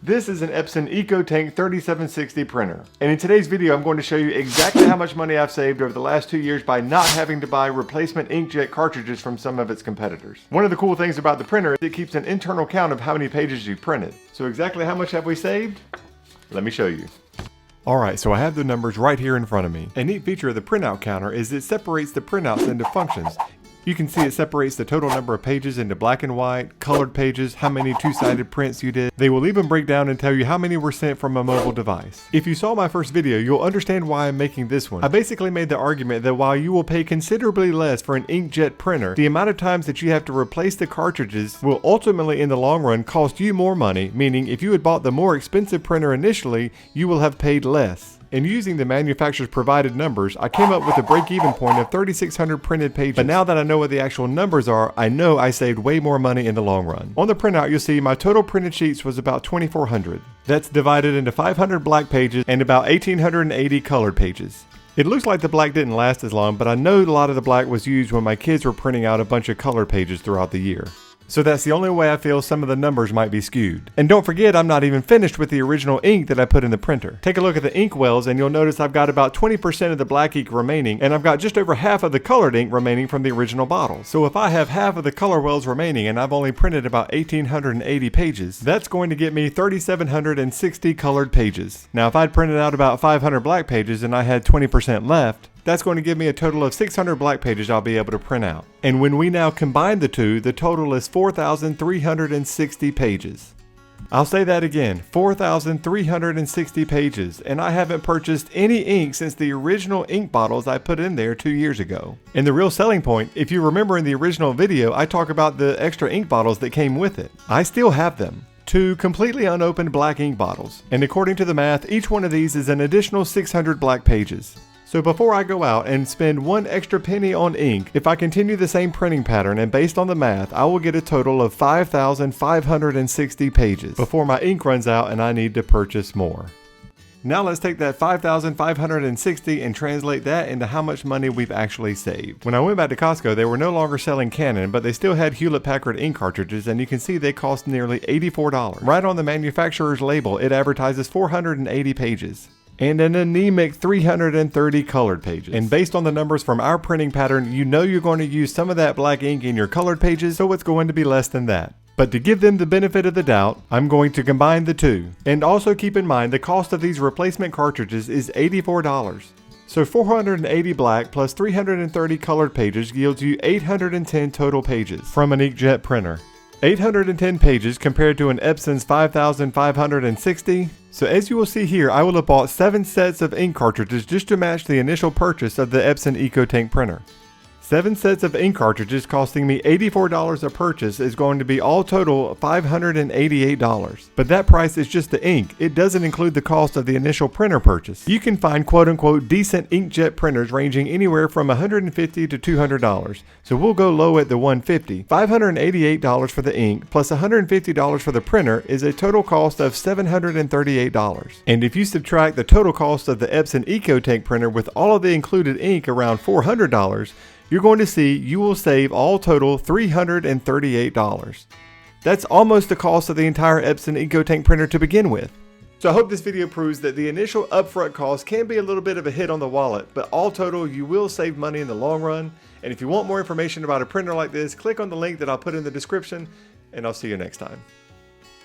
This is an Epson EcoTank 3760 printer, and in today's video I'm going to show you exactly how much money I've saved over the last 2 years by not having to buy replacement inkjet cartridges from some of its competitors. One of the cool things about the printer is it keeps an internal count of how many pages you've printed. So exactly how much have we saved? Let me show you. Alright, so I have the numbers right here in front of me. A neat feature of the printout counter is it separates the printouts into functions. You can see it separates the total number of pages into black and white, colored pages, how many two-sided prints you did. They will even break down and tell you how many were sent from a mobile device. If you saw my first video, you'll understand why I'm making this one. I basically made the argument that while you will pay considerably less for an inkjet printer, the amount of times that you have to replace the cartridges will ultimately in the long run cost you more money, meaning if you had bought the more expensive printer initially, you will have paid less. And using the manufacturer's provided numbers, I came up with a break-even point of 3,600 printed pages. But now that I know what the actual numbers are, I know I saved way more money in the long run. On the printout, you'll see my total printed sheets was about 2,400. That's divided into 500 black pages and about 1,880 colored pages. It looks like the black didn't last as long, but I know a lot of the black was used when my kids were printing out a bunch of colored pages throughout the year. So that's the only way I feel some of the numbers might be skewed. And don't forget, I'm not even finished with the original ink that I put in the printer. Take a look at the ink wells and you'll notice I've got about 20% of the black ink remaining, and I've got just over half of the colored ink remaining from the original bottle. So if I have half of the color wells remaining and I've only printed about 1,880 pages, that's going to get me 3,760 colored pages. Now if I'd printed out about 500 black pages and I had 20% left, that's going to give me a total of 600 black pages I'll be able to print out. And when we now combine the two, the total is 4,360 pages. I'll say that again, 4,360 pages, and I haven't purchased any ink since the original ink bottles I put in there 2 years ago. And the real selling point, if you remember in the original video, I talk about the extra ink bottles that came with it. I still have them. 2 completely unopened black ink bottles. And according to the math, each one of these is an additional 600 black pages. So before I go out and spend one extra penny on ink, if I continue the same printing pattern and based on the math, I will get a total of 5,560 pages before my ink runs out and I need to purchase more. Now let's take that 5,560 and translate that into how much money we've actually saved. When I went back to Costco, they were no longer selling Canon, but they still had Hewlett-Packard ink cartridges, and you can see they cost nearly $84. Right on the manufacturer's label, it advertises 480 pages. And an anemic 330 colored pages. And based on the numbers from our printing pattern, you know you're going to use some of that black ink in your colored pages, so it's going to be less than that. But to give them the benefit of the doubt, I'm going to combine the two. And also keep in mind the cost of these replacement cartridges is $84. So 480 black plus 330 colored pages yields you 810 total pages from an inkjet printer. 810 pages compared to an Epson's 5,560. So as you will see here, I will have bought 7 sets of ink cartridges just to match the initial purchase of the Epson EcoTank printer. 7 sets of ink cartridges costing me $84 a purchase is going to be all total $588. But that price is just the ink. It doesn't include the cost of the initial printer purchase. You can find quote-unquote decent inkjet printers ranging anywhere from $150 to $200. So we'll go low at the $150. $588 for the ink plus $150 for the printer is a total cost of $738. And if you subtract the total cost of the Epson EcoTank printer with all of the included ink around $400, you're going to see you will save all total $338. That's almost the cost of the entire Epson EcoTank printer to begin with. So I hope this video proves that the initial upfront cost can be a little bit of a hit on the wallet, but all total you will save money in the long run. And if you want more information about a printer like this, click on the link that I'll put in the description, and I'll see you next time.